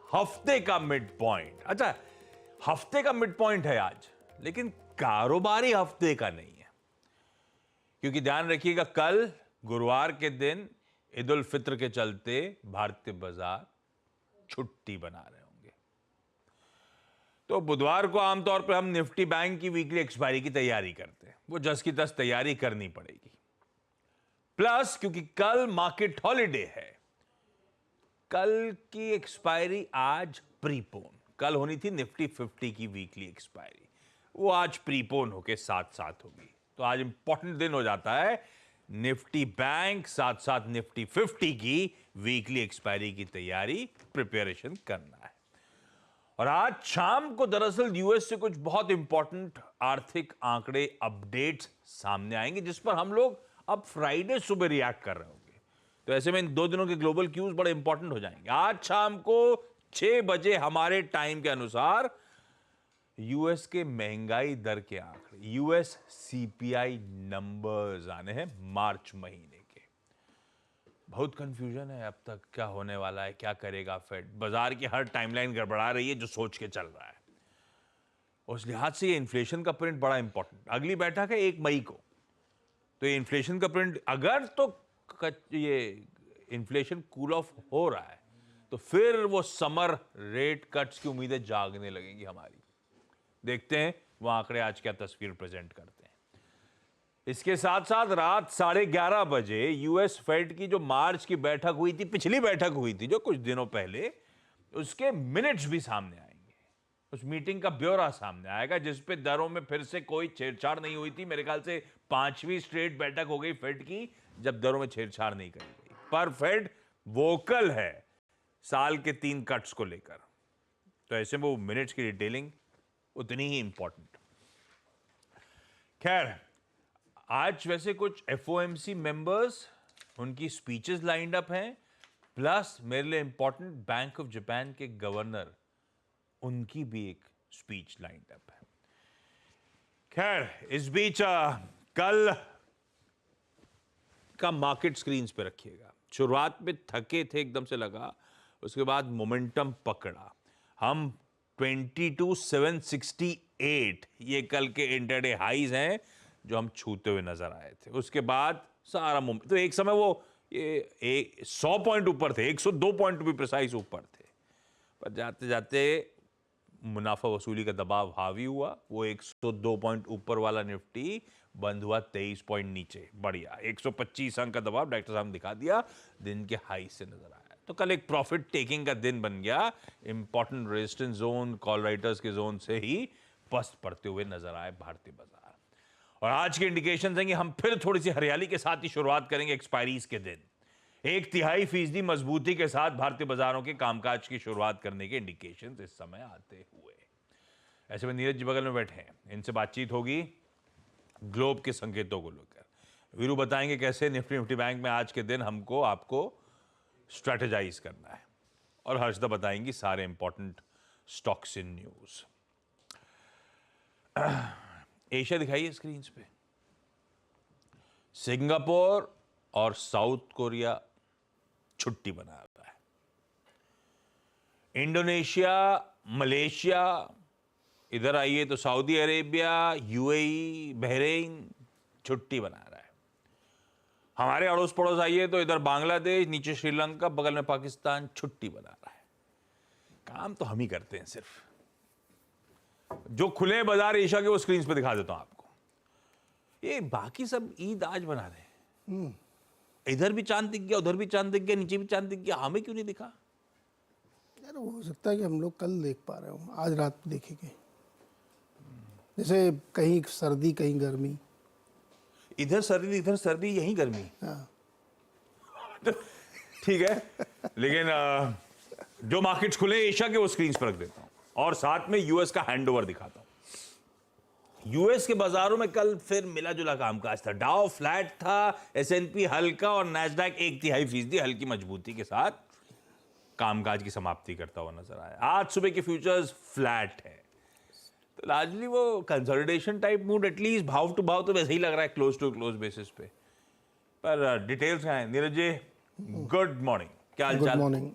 हफ्ते का mid point. अच्छा, हफ्ते का मिड पॉइंट है आज, लेकिन कारोबारी हफ्ते का नहीं है, क्योंकि ध्यान रखिएगा कल गुरुवार के दिन ईद उल फित्र के चलते भारतीय बाजार छुट्टी बना रहे होंगे। तो बुधवार को आमतौर पर हम निफ्टी बैंक की वीकली एक्सपायरी की तैयारी करते हैं, वो जस की तस तैयारी करनी पड़ेगी। प्लस क्योंकि कल मार्केट हॉलिडे है, कल की एक्सपायरी आज प्रीपोन, कल होनी थी निफ्टी 50 की वीकली एक्सपायरी, वो आज प्रीपोन होके साथ साथ होगी। तो आज इंपॉर्टेंट दिन हो जाता है, निफ्टी बैंक साथ साथ निफ्टी 50 की वीकली एक्सपायरी की तैयारी प्रिपरेशन करना है। और आज शाम को दरअसल यूएस से कुछ बहुत इंपॉर्टेंट आर्थिक आंकड़े अपडेट्स सामने आएंगे, जिस पर हम लोग अब फ्राइडे सुबह रिएक्ट कर रहे होंगे। तो ऐसे में इन 2 दिनों के ग्लोबल क्यूज बड़े इंपॉर्टेंट हो जाएंगे। आज शाम को 6 बजे हमारे टाइम के अनुसार यूएस के महंगाई दर के आंकड़े, यूएस सीपीआई नंबर्स आने हैं मार्च महीने के। बहुत कंफ्यूजन है अब तक, क्या होने वाला है, क्या करेगा फेड। बाजार की हर टाइमलाइन गड़बड़ा रही है जो सोच के चल रहा है। उस लिहाज से ये इन्फ्लेशन का प्रिंट बड़ा इंपॉर्टेंट। अगली बैठक है 1 मई को, तो ये इन्फ्लेशन का प्रिंट अगर तो ये इन्फ्लेशन कूल ऑफ हो रहा है, तो फिर वो समर रेट कट्स की उम्मीदें जागने लगेंगी हमारी। देखते हैं वो आंकड़े आज क्या तस्वीर प्रेजेंट करते हैं। इसके साथ साथ रात 11:30 बजे यूएस फेड की जो मार्च की बैठक हुई थी, पिछली बैठक हुई थी जो कुछ दिनों पहले, उसके मिनट्स भी सामने आएंगे। उस मीटिंग का ब्यौरा सामने आएगा, जिस पे दरों में फिर से कोई छेड़छाड़ नहीं हुई थी। मेरे ख्याल से 5वीं स्ट्रेट बैठक हो गई फेड की जब दरों में छेड़छाड़ नहीं करी गई। पर फेड वोकल है साल के 3 कट्स को लेकर, तो ऐसे में वो मिनट्स की डिटेलिंग उतनी ही इंपॉर्टेंट। खैर, आज वैसे कुछ एफओएमसी मेंबर्स, उनकी स्पीचेस लाइंड अप हैं, प्लस मेरे लिए इंपॉर्टेंट बैंक ऑफ जापान के गवर्नर, उनकी भी एक स्पीच लाइंड अप है। खैर, इस बीच कल का मार्केट स्क्रीन्स पे रखिएगा। शुरुआत में थके थे, एकदम से लगा, उसके बाद मोमेंटम पकड़ा। हम 22,768 ये कल के इंटरडे हाईज हैं जो हम छूते हुए नजर आए थे। उसके बाद सारा तो एक समय वो ये 100 पॉइंट ऊपर थे, 102 पॉइंट भी प्रिसाइज ऊपर थे, पर जाते जाते मुनाफा वसूली का दबाव हावी हुआ। वो 102 पॉइंट ऊपर वाला निफ्टी बंद हुआ 23 पॉइंट नीचे। बढ़िया, 125 अंक का दबाव डॉक्टर साहब ने दिखा दिया, दिन के हाई से नजर आया। तो कल एक प्रॉफिट टेकिंग का दिन बन गया। Important resistance zone, call writers के जोन से ही पस्त पड़ते हुए नजर आए भारतीय बाजार। और आज के इंडिकेशन हैं कि हम फिर थोड़ी सी हरियाली के साथ ही शुरुआत करेंगे एक्सपायरीज के दिन। 1/3% मजबूती के साथ भारतीय बाजारों के कामकाज की शुरुआत करने के इंडिकेशंस इस समय आते हुए। ऐसे में नीरज जी बगल में बैठे हैं, इनसे बातचीत होगी ग्लोब के संकेतों को लेकर। वीरू बताएंगे कैसे निफ्टी बैंक में आज के दिन हमको आपको स्ट्रेटेजाइज करना है, और हर्षदा बताएंगी सारे important stocks in news. Asia दिखाइए स्क्रीन पे। सिंगापुर और साउथ कोरिया छुट्टी मना रहा है। इंडोनेशिया, मलेशिया, इधर आइए तो सऊदी अरेबिया, यूएई, बहरीन छुट्टी मना रहा है। हमारे अड़ोस पड़ोस आइए तो इधर बांग्लादेश, नीचे श्रीलंका, बगल में पाकिस्तान छुट्टी मना रहा है। काम तो हम ही करते हैं सिर्फ। जो खुले बाजार एशिया के वो स्क्रीन पे दिखा देता हूं आपको। ये बाकी सब ईद आज बना रहे हैं। इधर भी चांद दिख गया, उधर भी चांद दिख गया, नीचे भी चांद दिख गया, हमें क्यों नहीं दिखा? यार वो हो सकता है कि हम लोग कल देख पा रहे हो, आज रात देखेंगे। जैसे कहीं सर्दी कहीं गर्मी, इधर सर्दी यहीं गर्मी। हाँ ठीक है, लेकिन जो मार्केट्स खुले एशिया के वो स्क्रीन पर रख देता हूं, और साथ में यूएस का हैंडओवर दिखाता हूं। यूएस के बाजारों में कल फिर मिला जुला कामकाज था। डाउ फ्लैट था, एसएनपी हल्का, और नैस्डैक 1/3% हल्की मजबूती के साथ कामकाज की समाप्ति करता हुआ नजर आया। आज सुबह के फ्यूचर्स फ्लैट है, तो लार्जली वो कंसोलिडेशन टाइप मूड, एटलीस्ट भाव टू भाव तो वैसे ही लग रहा है क्लोज टू क्लोज बेसिस पे। पर डिटेल्स क्या है नीरज जी? गुड मॉर्निंग, क्या हालचाल? Good morning.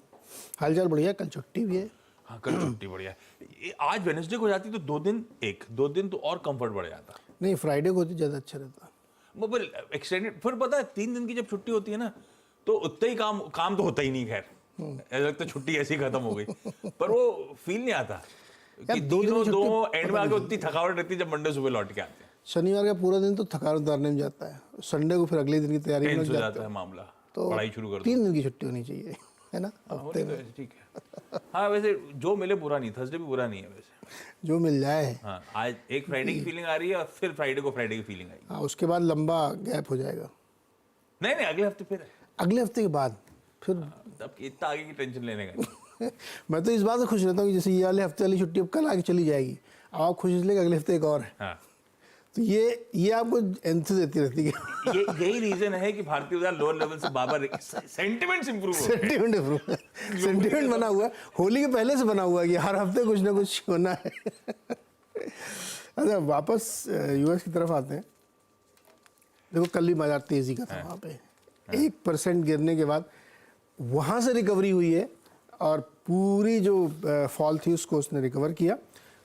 हालचाल बढ़िया, कल छुट्टी भी है। हाँ कल छुट्टी बढ़िया है। आज वेडनेसडे को जाती तो 2 दिन तो और कंफर्ट बढ़ जाता। नहीं, फ्राइडे को होती ज़्यादा अच्छा रहता। मतलब एक्सटेंडेड फिर पता है 3 दिन की जब छुट्टी होती है ना तो उतना ही काम तो होता ही नहीं। खैर ऐसा लगता है छुट्टी ऐसी खत्म हो गई, पर वो फील नहीं आता यार, कि 2 दिन की दो छुट्टी एंड में आके उतनी थकावट रहती है जब मंडे सुबह लौट के आते हैं। शनिवार का पूरा दिन तो थकान उतारने में जाता है, संडे को फिर अगले दिन की तैयारी में टेंस लग हो जाते जाता हो। है मामला, तो पढ़ाई शुरू कर दो। 3 दिन की छुट्टी होनी चाहिए, है ना, हाँ, हफ्ते होनी तो में। है, ठीक है। हाँ वैसे जो मिले बुरा नहीं, थर्सडे भी बुरा नहीं है वैसे। जो मिल जाए। हाँ आज एक फ्राइडे की फीलिंग आ रही है और फिर फ्राइडे को फ्राइडे की फीलिंग आएगी। हाँ, उसके बाद लंबा गैप हो जाएगा। नहीं अगले हफ्ते फिर है। अगले हफ्ते के बाद फिर तब इतना आगे की टेंशन लेने का नहीं। मैं तो इस बात से खुश रहता हूँ कि जैसे ये वाले हफ्ते वाली छुट्टी अब कल आके चली जाएगी, अब आप खुश इसलिए कि अगले हफ्ते एक और है। हाँ तो ये आपको एंथस देती रहती है। यही रीजन है कि भारतीय बाजार लोअर लेवल से बाबर सेंटिमेंट्स इंप्रूव हो रहे हैं। सेंटिमेंट बना हुआ है, होली के पहले से बना हुआ है कि हर हफ्ते कुछ ना कुछ होना है। अच्छा, वापस यूएस की तरफ आते हैं। देखो कल भी बाजार तेजी का था, वहाँ पे 1% गिरने के बाद वहाँ से रिकवरी हुई है और पूरी जो फॉल थी उसको उसने रिकवर किया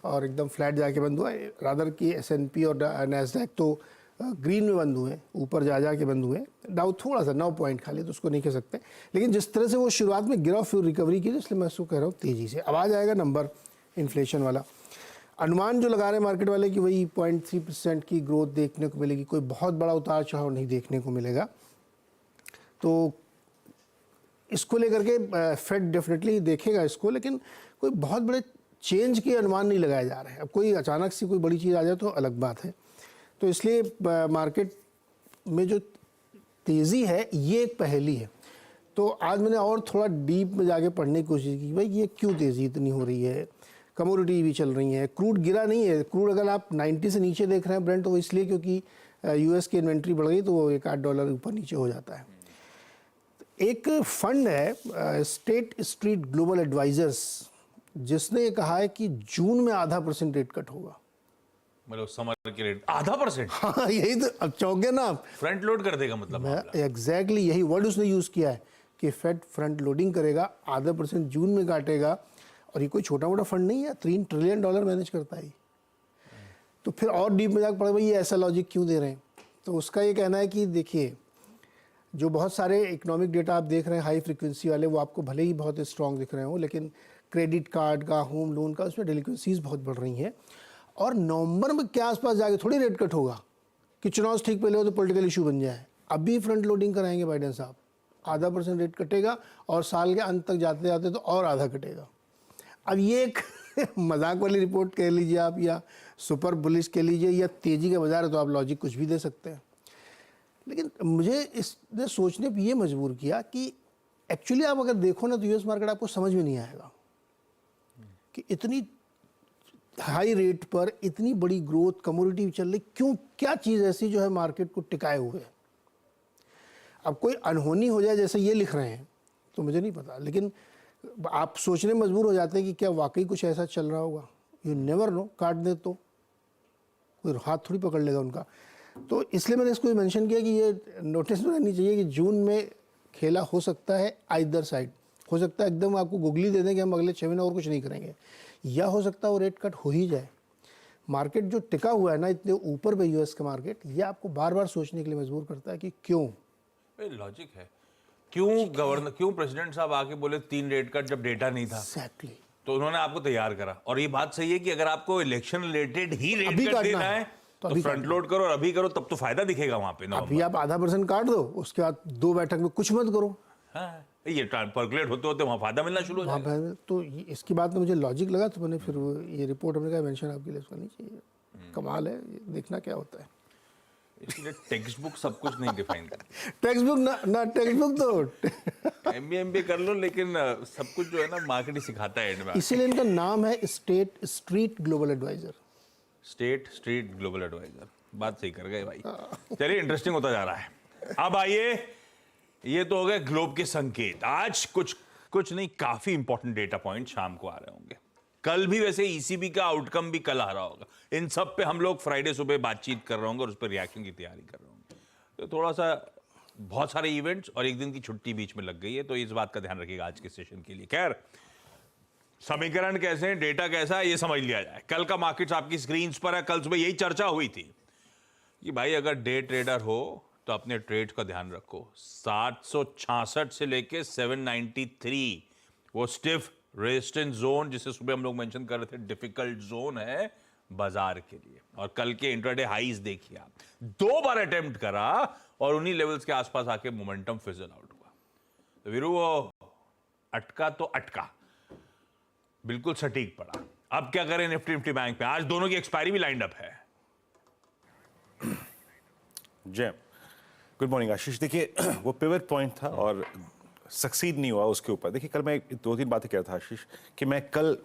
और एकदम फ्लैट जाके बंद हुआ। रादर कि S&P और नैस्डैक तो ग्रीन में बंद हुए, ऊपर जा के बंद हुए। डाउ थोड़ा सा 9 पॉइंट खाली, तो उसको नहीं कह सकते, लेकिन जिस तरह से वो शुरुआत में गिरा फिर रिकवरी की, इसलिए मैं उसको कह रहा हूँ तेज़ी से। अब आ जाएगा नंबर इन्फ्लेशन वाला। अनुमान जो लगा रहे हैं मार्केट वाले कि वही 0.3% की ग्रोथ देखने को मिलेगी, कोई बहुत बड़ा उतार चढ़ाव नहीं देखने को मिलेगा। तो इसको लेकर के फेड डेफिनेटली देखेगा इसको, लेकिन कोई बहुत बड़े चेंज के अनुमान नहीं लगाए जा रहे हैं। अब कोई अचानक से कोई बड़ी चीज़ आ जाए तो अलग बात है। तो इसलिए मार्केट में जो तेज़ी है ये एक पहेली है। तो आज मैंने और थोड़ा डीप में जाके पढ़ने की कोशिश की, भाई ये क्यों तेज़ी इतनी हो रही है। कमोडिटी भी चल रही है, क्रूड गिरा नहीं है। क्रूड अगर आप 90 से नीचे देख रहे हैं ब्रेंट, तो वो इसलिए क्योंकि यूएस की इन्वेंट्री बढ़ गई तो वो $1-8 ऊपर नीचे हो जाता है। एक फंड है स्टेट स्ट्रीट ग्लोबल एडवाइजर्स, जिसने ये कहा है कि जून में 0.5% रेट कट होगा। मतलब समर के रेट 0.5%। हाँ, यही तो, अब चौंक गए ना आप। फ्रंट लोड कर देगा मतलब। एग्जैक्टली यही वर्ड उसने यूज़ किया है कि फेड फ्रंट लोडिंग करेगा, 0.5% जून में काटेगा। और ये कोई छोटा मोटा फंड नहीं है, $3 ट्रिलियन मैनेज करता है। तो फिर और डीप में जाकर पड़े भाई ये ऐसा लॉजिक क्यों दे रहे हैं। तो उसका ये कहना है कि देखिए, जो बहुत सारे इकोनॉमिक डेटा आप देख रहे हैं हाई फ्रिक्वेंसी वाले, वो आपको भले ही बहुत स्ट्रॉन्ग दिख रहे हो, लेकिन क्रेडिट कार्ड का, होम लोन का, उसमें डेलिक्वेंसीज बहुत बढ़ रही हैं। और नवंबर में के आसपास जाके थोड़ी रेट कट होगा कि चुनाव ठीक पहले हो तो पॉलिटिकल इशू बन जाए। अभी फ्रंट लोडिंग कराएंगे बाइडेन साहब, 0.5% रेट कटेगा और साल के अंत तक जाते जाते तो और आधा कटेगा। अब ये एक मजाक वाली रिपोर्ट कह लीजिए आप, या सुपर बुलिश कह लीजिए, या तेज़ी का बाजार है, तो आप लॉजिक कुछ भी दे सकते हैं। लेकिन मुझे इसने सोचने पर ये मजबूर किया कि एक्चुअली आप अगर देखो ना तो यूएस मार्केट आपको समझ में नहीं आएगा कि इतनी हाई रेट पर इतनी बड़ी ग्रोथ कमोडिटी चल रही, क्यों, क्या चीज़ ऐसी जो है मार्केट को टिकाए हुए है। अब कोई अनहोनी हो जाए जैसे ये लिख रहे हैं तो मुझे नहीं पता, लेकिन आप सोचने मजबूर हो जाते हैं कि क्या वाकई कुछ ऐसा चल रहा होगा। यू नेवर नो, काट दे तो कोई हाथ थोड़ी पकड़ लेगा उनका। तो इसलिए मैंने इसको मेंशन किया कि ये नोटिस में रहनी चाहिए कि जून में खेला हो सकता है आइदर साइड। हो सकता है एकदम आपको गुगली दे दें कि हम अगले 6 महीने और कुछ नहीं करेंगे, या हो सकता है वो रेट कट हो ही जाए। मार्केट जो टिका हुआ है ना इतने ऊपर पे यूएस का मार्केट, ये आपको बार बार सोचने के लिए मजबूर करता है कि क्यों। लॉजिक है, क्यों प्रेसिडेंट साहब आके बोले 3 रेट कट जब डेटा नहीं था। एग्जैक्टली। तो उन्होंने आपको तैयार करा। और ये बात सही है कि अगर आपको इलेक्शन रिलेटेड ही रेट अभी कट काटना देना है, है तो तो अभी फ्रंट लोड करो और अभी करो, तब तो फायदा दिखेगा वहां पे। अभी आप 0.5% काट दो, उसके बाद 2 बैठक में कुछ मत करो। हाँ, ये परकुलेट होते होते वहां फायदा मिलना शुरू हो जाएगा। वहाँ तो इसकी बात में मुझे लॉजिक लगा, तो मैंने फिर वो ये रिपोर्ट हमने कहा मेंशन आपके लिए करनी चाहिए। कमाल है, ये देखना क्या होता है। इसलिए टेक्स्ट बुक सब कुछ नहीं डिफाइन करती। टेक्स्ट बुक ना टेक्स्ट बुक तो एमबीए कर लो, लेकिन सब कुछ जो है ना मार्केट ही सिखाता है एंड में। इसीलिए इनका नाम है State Street Global Advisor. State Street Global Advisor, बात सही कर गए भाई। चलिए, इंटरेस्टिंग होता जा रहा है। अब आइए, ये तो हो गए ग्लोब के संकेत। आज कुछ नहीं, काफी इंपॉर्टेंट डेटा पॉइंट शाम को आ रहे होंगे। कल भी वैसे ईसीबी का आउटकम भी कल आ रहा होगा। इन सब पे हम लोग फ्राइडे सुबह बातचीत कर रहे होंगे और उस पर रिएक्शन की तैयारी कर रहे होंगे। तो थोड़ा सा बहुत सारे इवेंट्स और एक दिन की छुट्टी बीच में लग गई है, तो इस बात का ध्यान रखिएगा आज के सेशन के लिए। खैर, समीकरण कैसे हैं, डेटा कैसा है, ये समझ लिया जाए। कल का मार्केट्स आपकी स्क्रीन पर है, कल सुबह यही चर्चा हुई थी कि भाई अगर डे ट्रेडर हो तो अपने ट्रेड का ध्यान रखो। 766 से लेके 793 वो स्टिफ रेजिस्टेंस जोन, जिसे सुबह हम लोग मेंशन कर रहे थे, डिफिकल्ट जोन है बाजार के लिए। और कल के इंट्राडे हाईज देखिए आप, 2 बार अटेम्प्ट करा और उन्हीं लेवल्स के आसपास आके मोमेंटम फिजल आउट हुआ। तो वीरू वो अटका तो अटका, बिल्कुल सटीक पड़ा। अब क्या करें निफ्टी निफ्टी बैंक पे? आज दोनों की एक्सपायरी भी लाइंड अप है। जय, गुड मॉर्निंग आशीष। देखिए वो पिवट पॉइंट था और सक्सीड नहीं हुआ उसके ऊपर। देखिए कल मैं 2-3 बातें कह रहा था आशीष कि मैं कल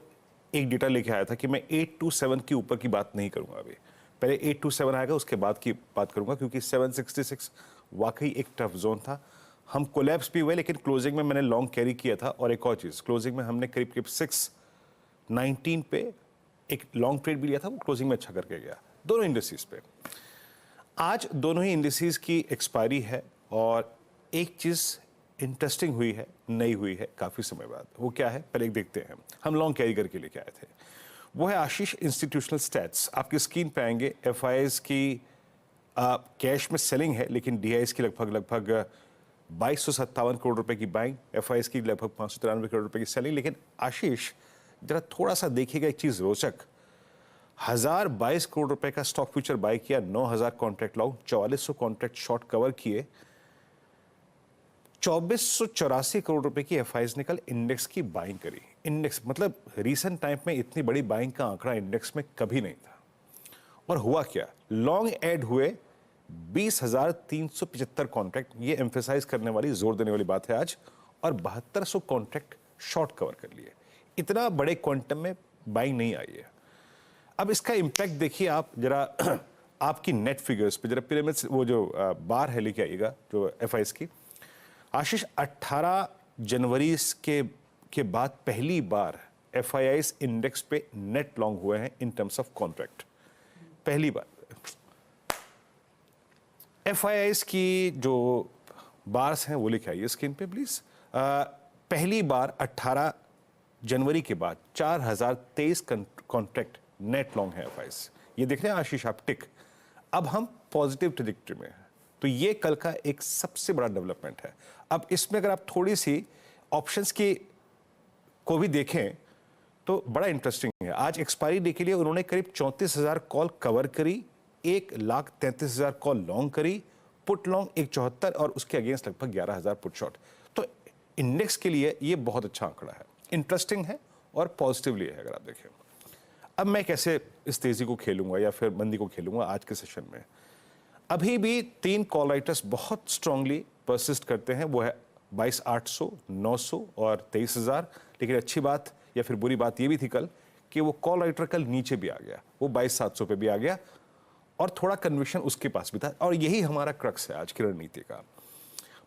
एक डेटा लेके आया था कि मैं 827 के ऊपर की बात नहीं करूंगा। अभी पहले 827 आएगा, उसके बाद की बात करूंगा, क्योंकि 766 वाकई एक टफ जोन था। हम कोलैप्स भी हुए, लेकिन क्लोजिंग में मैंने लॉन्ग कैरी किया था। और एक और चीज़, क्लोजिंग में हमने करीब करीब 619 पे एक लॉन्ग ट्रेड भी लिया था, वो क्लोजिंग में अच्छा करके गया दोनों इंडस्ट्रीज पे। आज दोनों ही इंडस्ट्रीज की एक्सपायरी है और एक चीज़ इंटरेस्टिंग हुई है, नई हुई है काफ़ी समय बाद। वो क्या है, पहले एक देखते हैं। हम लॉन्ग कैरी करके लेके आए थे, वो है आशीष इंस्टीट्यूशनल स्टैट्स। आपकी स्क्रीन पे आएंगे। एफआईआईज की कैश में सेलिंग है, लेकिन डीआईएस की लगभग 2257 करोड़ रुपए की बाइंग, एफआईआईज की लगभग 593 करोड़ रुपए की सेलिंग। लेकिन आशीष जरा थोड़ा सा देखिएगा एक चीज़ रोचक, 1022 करोड़ रुपए का स्टॉक फ्यूचर बाय किया, 9000 contract long, 4400 contract short cover किए, 2484 करोड़ रुपए की एफआईआईज ने कल इंडेक्स की बाइंग करी। इंडेक्स मतलब रीसेंट टाइम में इतनी बड़ी बाइंग का आंकड़ा इंडेक्स में कभी नहीं था। और हुआ क्या, लॉन्ग ऐड हुए 20,375 कॉन्ट्रैक्ट, ये एम्फेसाइज करने वाली, जोर देने वाली बात है आज, और 7200 कॉन्ट्रैक्ट शॉर्ट कवर कर लिए। इतना बड़े क्वांटम में बाइंग नहीं आई है। अब इसका इंपैक्ट देखिए आप जरा आपकी नेट फिगर्स पे, जरा पिरामिड्स वो जो बार है लेके आइएगा जो एफआईआईज की। आशीष 18 जनवरी के बाद पहली बार एफआईआईज इंडेक्स पे नेट लॉन्ग हुए हैं इन टर्म्स ऑफ कॉन्ट्रैक्ट, पहली बार। एफआईआईज की जो बार्स हैं वो लिखे आइए स्क्रीन पे प्लीज। पहली बार 18 जनवरी के बाद 4023 कॉन्ट्रैक्ट नेट लॉन्ग है एफआईआईज। ये देख रहे हैं आशीष आप टिक। अब हम पॉजिटिव ट्रैजेक्टरी में हैं, तो ये कल का एक सबसे बड़ा डेवलपमेंट है। अब इसमें अगर आप थोड़ी सी ऑप्शंस की को भी देखें तो बड़ा इंटरेस्टिंग है। आज एक्सपायरी डे के लिए उन्होंने करीब 34,000 कॉल कवर करी, 1,33,000 कॉल लॉन्ग करी, पुट लॉन्ग 174 और उसके अगेंस्ट लगभग 11,000 पुट शॉर्ट। तो इंडेक्स के लिए ये बहुत अच्छा आंकड़ा है, इंटरेस्टिंग है और पॉजिटिवली है अगर आप देखें। अब मैं कैसे इस तेजी को खेलूंगा या फिर मंदी को खेलूंगा आज के सेशन में। अभी भी 3 कॉल राइटर्स बहुत स्ट्रांगली परसिस्ट करते हैं, वो है 22,800, 900 और 23,000। लेकिन अच्छी बात या फिर बुरी बात ये भी थी कल कि वो कॉल राइटर कल नीचे भी आ गया, वो 22,700 पे भी आ गया और थोड़ा कन्विक्शन उसके पास भी था। और यही हमारा क्रक्स है आज की रणनीति का।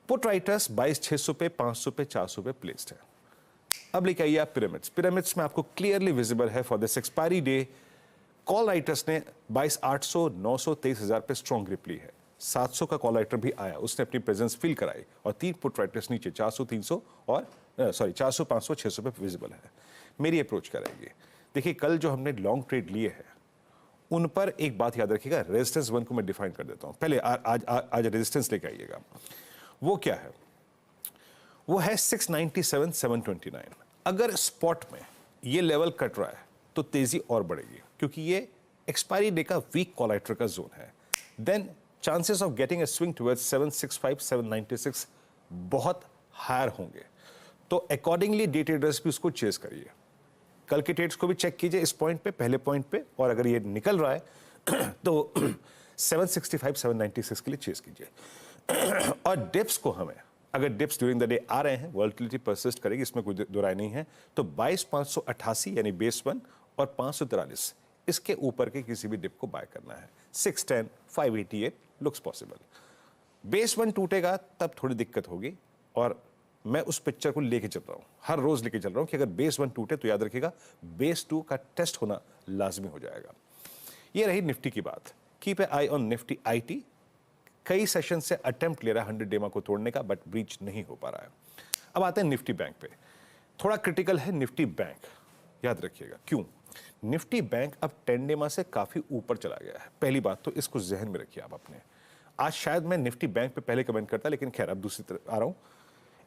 पुट राइटर्स 22,600 पे, 500 पे, 400 पे प्लेस्ड है। अब लेके आइए आप पिरामिड्स। पिरामिड्स में आपको क्लियरली विजिबल है for this expiry day call writers ने 22,800, 900, 23,000 पे स्ट्रॉन्ग ग्रिप ली है। 700 का कॉल राइटर भी आया, उसने अपनी प्रेजेंस फील कराई और 3 पुट राइटर्स नीचे 400, 300 और 400, 500, 600 पे विजिबल है। मेरी अप्रोच क्या रहेगी, देखिए कल जो हमने लॉन्ग ट्रेड लिए हैं उन पर एक बात याद रखिएगा, रेजिस्टेंस 1 को मैं डिफाइन कर देता हूं। पहले आज रेजिस्टेंस लेके आइएगा, वो क्या है, वो है 697, 729। अगर स्पॉट में ये लेवल कट रहा है तो तेजी और बढ़ेगी, क्योंकि ये एक्सपायरी डे का वीक कॉल राइटर का जोन है। Then chances of getting a swing towards 765, 796 बहुत हायर होंगे। तो अकॉर्डिंगली डे ट्रेडर्स भी उसको चेस करिए। कल के ट्रेड्स को भी चेक कीजिए इस पॉइंट पे, पहले पॉइंट पे, और अगर ये निकल रहा है तो 765, 796 के लिए चेस कीजिए। और डिप्स को हमें, अगर डिप्स ड्यूरिंग द डे आ रहे हैं, वोलेटिलिटी परसिस्ट करेगी, इसमें कोई दो राय नहीं है, तो 22,588 यानी बेस 1 और 543 इसके ऊपर के किसी भी डिप को बाय करना है। 610, 588 लुक्स पॉसिबल। बेस 1 टूटेगा तब थोड़ी दिक्कत होगी, और मैं उस पिक्चर को लेके चल रहा हूं, हर रोज लेके चल रहा हूं कि अगर बेस 1 टूटे तो याद रखिएगा बेस 2 का टेस्ट होना लाजमी हो जाएगा। ये रही निफ्टी की बात। Keep a I on Nifty IT. कई सेशन से अटेम्प्ट ले रहा है 100 डेमा को तोड़ने का, बट ब्रीच नहीं हो पा रहा है। अब आते हैं निफ्टी बैंक पे। थोड़ा क्रिटिकल है निफ्टी बैंक। याद रखिएगा। क्यों? निफ्टी बैंक अब 10 डे से काफी ऊपर चला गया है। पहली बात तो इसको जहन में रखिए आप अपने। आज शायद मैं निफ्टी बैंक पे पहले कमेंट करता, लेकिन खैर अब दूसरी तरफ आ रहा हूं।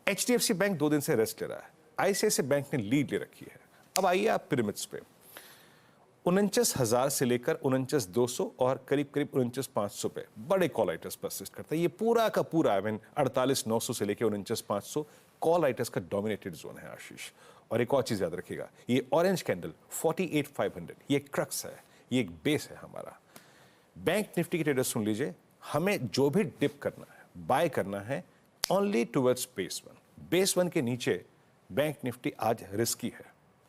HDFC बैंक 2 दिन से रेस्ट ले रहा है, ICICI बैंक ने लीड ले रखी है। अब आइए आप पिरामिड्स पे। 49,000 से लेकर 49,200 और करीब करीब 49,500 पे बड़े कॉल राइटर्स परसिस्ट करते हैं। ये पूरा का पूरा 48,900 से लेकर 49,500 कॉल राइटर्स का डोमिनेटेड जोन है आशीष। और एक और चीज याद रखिएगा, ये ऑरेंज कैंडल 48,500 ये क्रक्स है, ये एक बेस है हमारा। बैंक निफ्टी के ट्रेडर्स सुन लीजिए, हमें जो भी डिप करना है, बाय करना है, ओनली टुवर्ड्स बेस 1। बेस 1 के नीचे बैंक निफ्टी आज रिस्की है,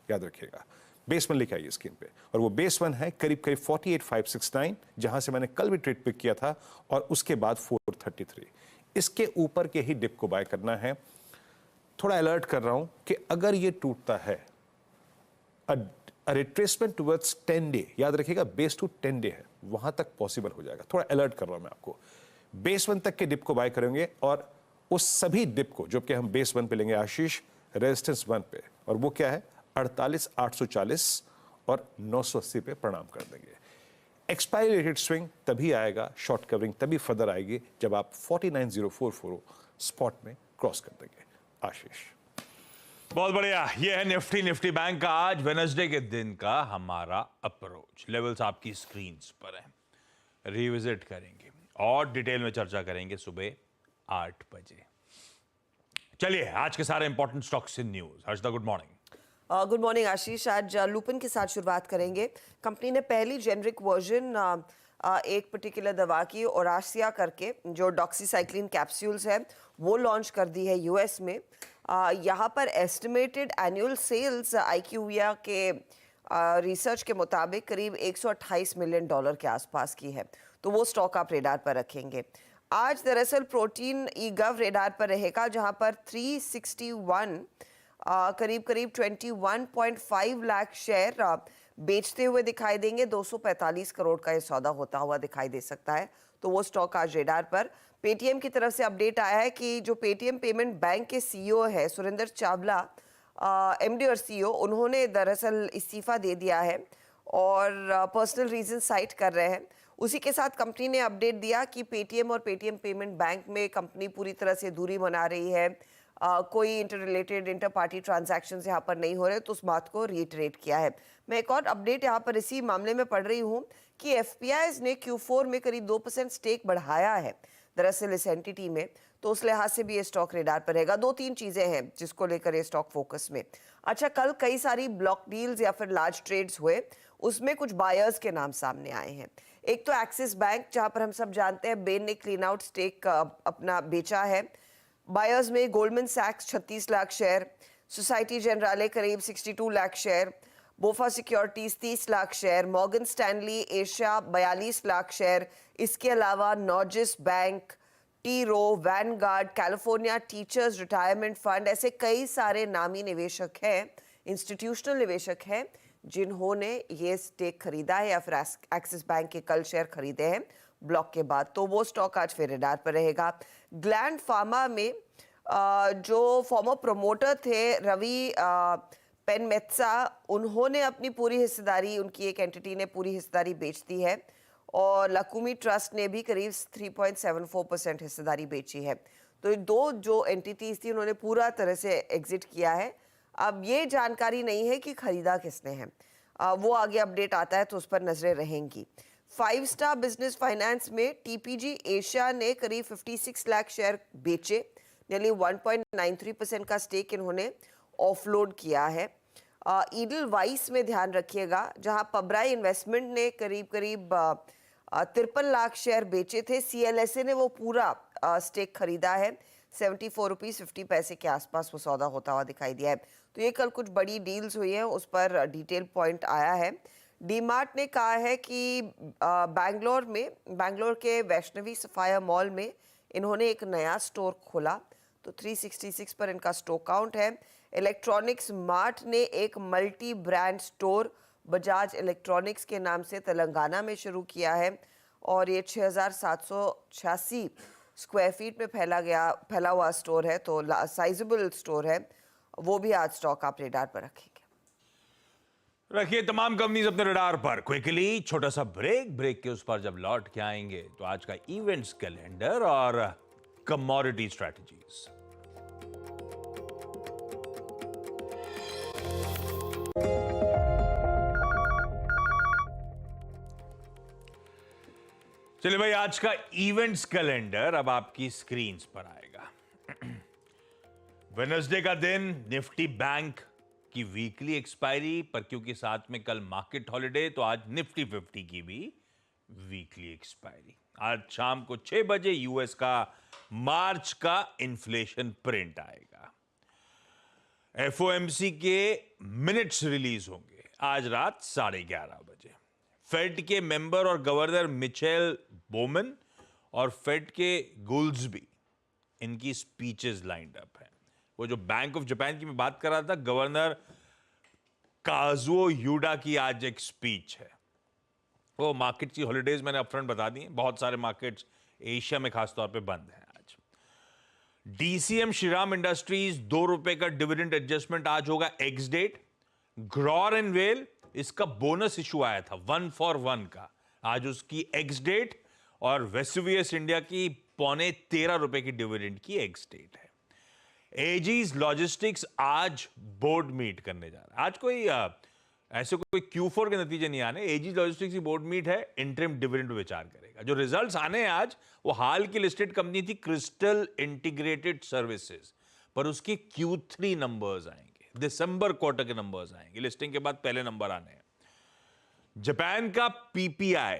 याद रखिएगा। बेस 1 लिखा है स्क्रीन पे, और वो बेस 1 है करीब करीब 48,569, जहां से मैंने कल भी ट्रेड पिक किया था, और उसके बाद 433। इसके ऊपर के ही डिप को बाय करना है। थोड़ा अलर्ट कर रहा हूं कि अगर ये टूटता है, रिट्रेसमेंट टुवर्ड्स 10 डे, याद रखिएगा बेस टू 10 डे है, वहां तक पॉसिबल हो जाएगा। थोड़ा अलर्ट कर रहा हूं मैं आपको। बेस 1 तक के डिप को बाय करेंगे, और उस सभी डिप को जो कि हम बेस 1 पे लेंगे आशीष, रेजिस्टेंस 1 पे, और वो क्या है 48,840 और 980 पे प्रणाम कर देंगे। एक्सपायरी रेटेड स्विंग तभी आएगा, शॉर्ट कवरिंग तभी फर्दर आएगी जब आप 49,044 स्पॉट में क्रॉस कर देंगे आशीष। बहुत बढ़िया। ये है निफ्टी बैंक का आज वेडनेसडे के दिन का हमारा अप्रोच। लेवल्स आपकी स्क्रीन पर हैं, रिविजिट करेंगे और डिटेल में चर्चा करेंगे सुबह 8 बजे। चलिए आज के सारे important stocks in news. Harshada good morning. Good morning Ashish. आज लुपिन के साथ शुरुआत करेंगे। कंपनी ने पहली जेनरिक वर्जन एक पर्टिकुलर दवा की ओरासिया करके, जो डॉक्सीसाइक्लिन कैप्सूल्स है, वो लॉन्च कर दी है यूएस में। यहाँ पर एस्टिमेटेड एनुअल सेल्स IQVIA के रिसर्च के मुताबिक करीब $128 मिलियन के आसपास की है, तो वो स्टॉक आप रेडार पर रखेंगे। आज दरअसल प्रोटीन ईगव रेडार पर रहेगा, जहाँ पर 361 करीब करीब 21.5 लाख शेयर बेचते हुए दिखाई देंगे। 245 करोड़ का ये सौदा होता हुआ दिखाई दे सकता है, तो वो स्टॉक आज रेडार पर। पेटीएम की तरफ से अपडेट आया है कि जो पेटीएम पेमेंट बैंक के CEO है सुरेंद्र चावला, MD और CEO, उन्होंने दरअसल इस्तीफा दे दिया है और पर्सनल रीजन साइट कर रहे हैं। उसी के साथ कंपनी ने अपडेट दिया कि पेटीएम और पेटीएम पेमेंट बैंक में कंपनी पूरी तरह से दूरी बना रही है। कोई inter related inter party transactions यहाँ पर नहीं हो रहे, तो उस बात को रीइटरेट किया है। मैं एक और अपडेट यहाँ पर इसी मामले में पढ़ रही हूँ कि FPIs ने Q4 में करीब 2% स्टेक बढ़ाया है दरअसल इस एंटिटी में, तो उस लिहाज से भी ये स्टॉक रेडार पर रहेगा। 2-3 चीजें हैं जिसको लेकर ये स्टॉक फोकस में। अच्छा, कल कई सारी ब्लॉक डील्स या फिर लार्ज ट्रेड्स हुए, उसमें कुछ बायर्स के नाम सामने आए हैं। एक तो एक्सिस बैंक, जहां पर हम सब जानते हैं बेन ने क्लीन आउट स्टेक अपना बेचा है। बायर्स में गोल्डमैन सैक्स 36 लाख शेयर, सोसाइटी जनराले करीब 62 lakh share, BofA securities 30 lakh share, Morgan Stanley Asia 42 lakh share. इसके अलावा Norges bank, T Rowe, Vanguard, California teachers retirement fund, ऐसे कई सारे नामी निवेशक हैं, इंस्टीट्यूशनल निवेशक हैं, जिन्होंने ये स्टेक खरीदा है या फिर एक्सिस बैंक के कल शेयर खरीदे हैं ब्लॉक के बाद, तो वो स्टॉक आज फिर रेडार पर रहेगा। ग्लैंड फार्मा में जो फॉर्मर प्रमोटर थे रवि पेनमेत्सा, उन्होंने अपनी पूरी हिस्सेदारी, उनकी एक एंटिटी ने पूरी हिस्सेदारी बेच दी है, और लकुमी ट्रस्ट ने भी करीब 3.74% हिस्सेदारी बेची है। तो दो जो एंटिटीज थी उन्होंने पूरा तरह से एग्जिट किया है। अब ये जानकारी नहीं है कि खरीदा किसने है, वो आगे अपडेट आता है तो उस पर नजरें रहेंगी। 5 स्टार बिजनेस फाइनेंस में TPG एशिया ने करीब 56 लाख शेयर बेचे, यानी 1.93% का स्टेक इन्होंने ऑफलोड किया है। ईडल वाइस में ध्यान रखिएगा, जहां पब्राई इन्वेस्टमेंट ने करीब 53 लाख शेयर बेचे थे, CLSA ने वो पूरा स्टेक खरीदा है। 74 रुपीज 50 पैसे के आसपास वो सौदा होता हुआ दिखाई दिया है। तो ये कल कुछ बड़ी डील्स हुई हैं, उस पर डिटेल पॉइंट आया है। डीमार्ट ने कहा है कि बैंगलोर के वैष्णवी सफाया मॉल में इन्होंने एक नया स्टोर खोला, तो 366 पर इनका स्टोर काउंट है। इलेक्ट्रॉनिक्स मार्ट ने एक multi brand store Bajaj electronics के नाम से तेलंगाना में शुरू किया है, और ये 6,786 स्क्वायर फीट में फैला हुआ स्टोर है, तो साइजेबल स्टोर है। वो भी आज स्टॉक आप रेडार पर रखेंगे। रखिए तमाम कंपनीज अपने रडार पर। क्विकली छोटा सा ब्रेक के उस पर जब लौट के आएंगे तो आज का इवेंट्स कैलेंडर और कमोडिटी स्ट्रैटेजीज। चलिए भाई, आज का इवेंट्स कैलेंडर अब आपकी स्क्रीन्स पर आएगा। वेडनेसडे का दिन निफ्टी बैंक की वीकली एक्सपायरी पर, क्योंकि साथ में कल मार्केट हॉलिडे तो आज निफ्टी 50 की भी वीकली एक्सपायरी। आज शाम को 6 बजे यूएस का मार्च का इन्फ्लेशन प्रिंट आएगा। एफओएमसी के मिनट्स रिलीज होंगे आज रात 11:30 बजे। फेड के मेंबर और गवर्नर मिचेल बोमन और फेड के गुल्सबी, इनकी स्पीचेस लाइंड अप है। वो जो बैंक ऑफ जापान की मैं बात कर रहा था, गवर्नर काजुओ यूडा की आज एक स्पीच है। वो मार्केट की हॉलीडेज मैंने अपफ्रंट बता दी हैं, बहुत सारे मार्केट्स एशिया में खासतौर पे बंद हैं आज। डीसीएम श्रीराम इंडस्ट्रीज ₹2 का डिविडेंड एडजस्टमेंट आज होगा एक्स डेट। ग्रॉर एंड वेल, इसका बोनस इशू आया था 1 for 1 का, आज उसकी एक्स डेट। और वेसुवियस इंडिया की ₹13.25 की डिविडेंड की एक्स डेट है। एजीज लॉजिस्टिक्स आज बोर्ड मीट करने जा रहा है। आज कोई ऐसे कोई Q4 के नतीजे नहीं आने। एजीज लॉजिस्टिक्स की बोर्ड मीट है, इंटरिम डिविडेंड विचार करेगा। जो रिजल्ट्स आने हैं आज, वो हाल की लिस्टेड कंपनी थी क्रिस्टल इंटीग्रेटेड सर्विसेज, पर उसके Q3 नंबर्स आएंगे, दिसंबर क्वार्टर के नंबर्स आएंगे। लिस्टिंग के बाद पहले नंबर आने हैं। जापान का पीपीआई,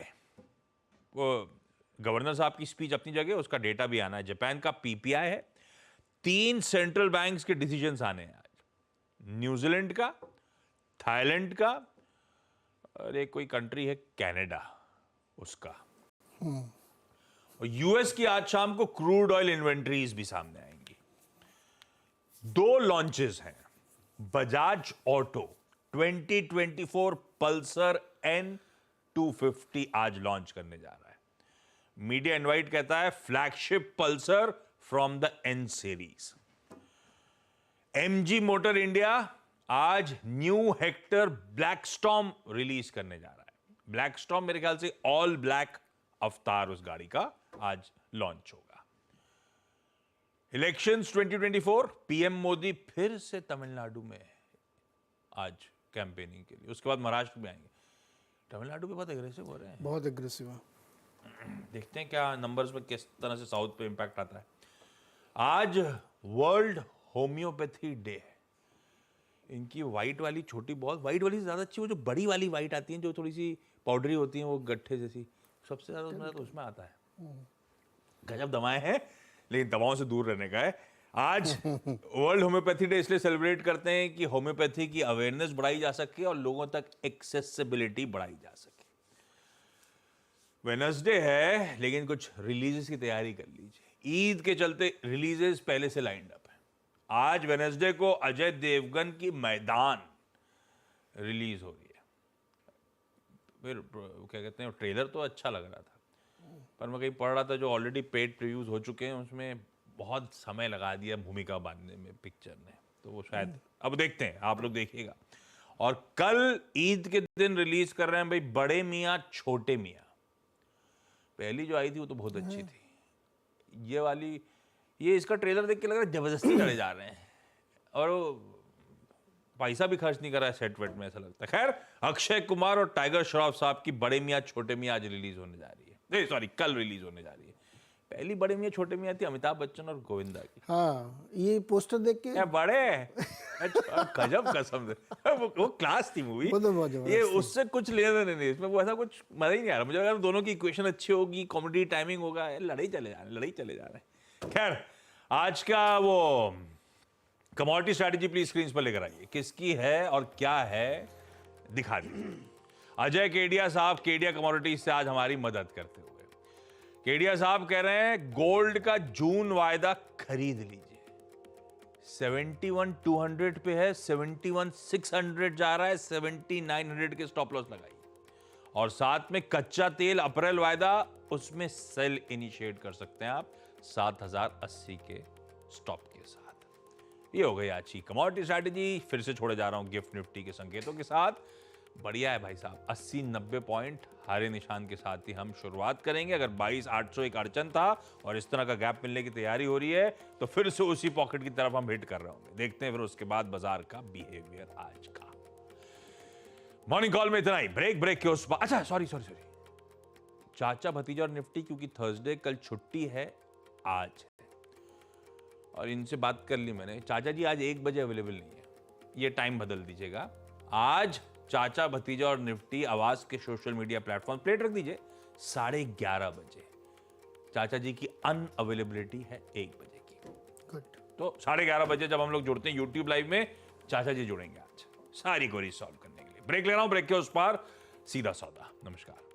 वो गवर्नर साहब की स्पीच अपनी जगह, उसका डेटा भी आना है। जापान का पीपीआई है। 3 सेंट्रल बैंक्स के डिसीजंस आने हैं आज, न्यूजीलैंड का, थाईलैंड का और एक कोई कंट्री है कनाडा, उसका। और यूएस की आज शाम को क्रूड ऑयल इन्वेंटरीज भी सामने आएंगी। 2 लॉन्चेस हैं। बजाज ऑटो 2024 पल्सर N250 आज लॉन्च करने जा रहा है। मीडिया इनवाइट कहता है flagship Pulsar from the N series. MG Motor India आज new Hector Black Storm release करने जा रहा है। ब्लैक स्टॉर्म मेरे ख्याल से ऑल ब्लैक अवतार उस गाड़ी का आज लॉन्च होगा। इलेक्शंस 2024, पीएम मोदी फिर से तमिलनाडु में आज कैंपेनिंग के लिए, उसके बाद महाराष्ट्र में आएंगे। तमिलनाडु पे बहुत एग्रेसिव हो रहे हैं, बहुत एग्रेसिव है। देखते हैं क्या नंबर्स में किस तरह से साउथ पे इंपैक्ट आता है। आज वर्ल्ड होम्योपैथी डे है। इनकी वाइट वाली छोटी बॉल, वाइट वाली से ज्यादा अच्छी वो जो बड़ी वाली वाइट आती है, जो थोड़ी सी पाउडरी होती है, वो गट्ठे जैसी, सबसे ज्यादा उसमें तो उसमें आता है। गजब दवाएं हैं, लेकिन दवाओं से दूर रहने का है। आज वर्ल्ड होम्योपैथी डे इसलिए सेलिब्रेट करते हैं कि होम्योपैथी की अवेयरनेस बढ़ाई जा सके और लोगों तक एक्सेसिबिलिटी बढ़ाई जा सके। वेडनेसडे है, लेकिन कुछ रिलीजेस की तैयारी कर लीजिए। ईद के चलते रिलीजेस पहले से लाइंड अप है। आज वेडनेसडे को अजय देवगन की मैदान रिलीज हो रही है। फिर क्या कहते हैं, ट्रेलर तो अच्छा लग रहा था, पर मैं कहीं पढ़ रहा था जो ऑलरेडी पेड प्रीव्यूज हो चुके हैं, उसमें बहुत समय लगा दिया भूमिका बांधने में पिक्चर ने, तो वो शायद अब देखते हैं, आप लोग देखिएगा। और कल ईद के दिन रिलीज कर रहे हैं भाई बड़े मियाँ छोटे मियाँ। पहली जो आई थी वो तो बहुत अच्छी थी, ये वाली, ये इसका ट्रेलर देख के लग रहा है जबरदस्ती चले जा रहे हैं और वो पैसा भी खर्च नहीं कर रहा है सेट वेट में, ऐसा लगता है। खैर, अक्षय कुमार और टाइगर श्रॉफ साहब की बड़े मियाँ छोटे मियाँ आज रिलीज होने जा रही है, सॉरी कल रिलीज होने जा रही है। पहली बड़े मियाँ छोटे मियाँ थी अमिताभ बच्चन और गोविंदा की। हाँ, ये पोस्टर देख के क्या बड़े गजब कसम से वो क्लास थी मूवी। वो तो बहुत जबरदस्त ये उससे कुछ लेना नहीं, इसमें वो ऐसा कुछ मजा ही नहीं आ रहा मुझे। अगर दोनों की इक्वेशन अच्छी होगी, कॉमेडी टाइमिंग होगा, लड़ाई चले जा रहे हैं। खैर, आज का वो कमोडिटी स्ट्रैटेजी प्लीज स्क्रीन पर लेकर आइए, किसकी है और क्या है दिखा दीजिए। अजय केडिया साहब केडिया कमोडिटीज से आज हमारी मदद करते हुए। केडिया साहब कह रहे हैं गोल्ड का जून वायदा खरीद लीजिए। 71,200 पे है, 71,600 जा रहा है, 7900 के स्टॉप लॉस लगाइए। और साथ में कच्चा तेल अप्रैल वायदा, उसमें सेल इनिशिएट कर सकते हैं आप 7080 के स्टॉप के साथ। ये हो गई आज की कमोडिटी स्ट्रैटेजी। फिर से छोड़े जा रहा हूं गिफ्ट निफ्टी के संकेतों के साथ। बढ़िया है भाई साहब, 80-90 पॉइंट हारे निशान के साथ ही हम शुरुआत करेंगे। अगर 22,800 एक अड़चन था और इस तरह का गैप मिलने की तैयारी हो रही है तो फिर से उसी पॉकेट की तरफ हम हिट कर रहे होंगे। देखते हैं फिर उसके बाद बाजार का बिहेवियर आज का। मॉर्निंग कॉल में इतना ही। ब्रेक के उस बार, अच्छा सॉरी चाचा भतीजा और निफ्टी, क्योंकि थर्सडे कल छुट्टी है, आज है और इनसे बात कर ली मैंने। चाचा जी आज 1 बजे अवेलेबल नहीं है, ये टाइम बदल दीजिएगा। आज चाचा भतीजा और निफ्टी आवाज के सोशल मीडिया प्लेटफॉर्म प्लेट रख दीजिए 11:30 बजे। चाचा जी की अनअवेलेबिलिटी है 1 बजे की, गुड। तो 11:30 बजे जब हम लोग जुड़ते हैं यूट्यूब लाइव में, चाचा जी जुड़ेंगे आज सारी क्वेरी सॉल्व करने के लिए। ब्रेक ले रहा हूं, ब्रेक के उस पार सीधा सौदा। नमस्कार।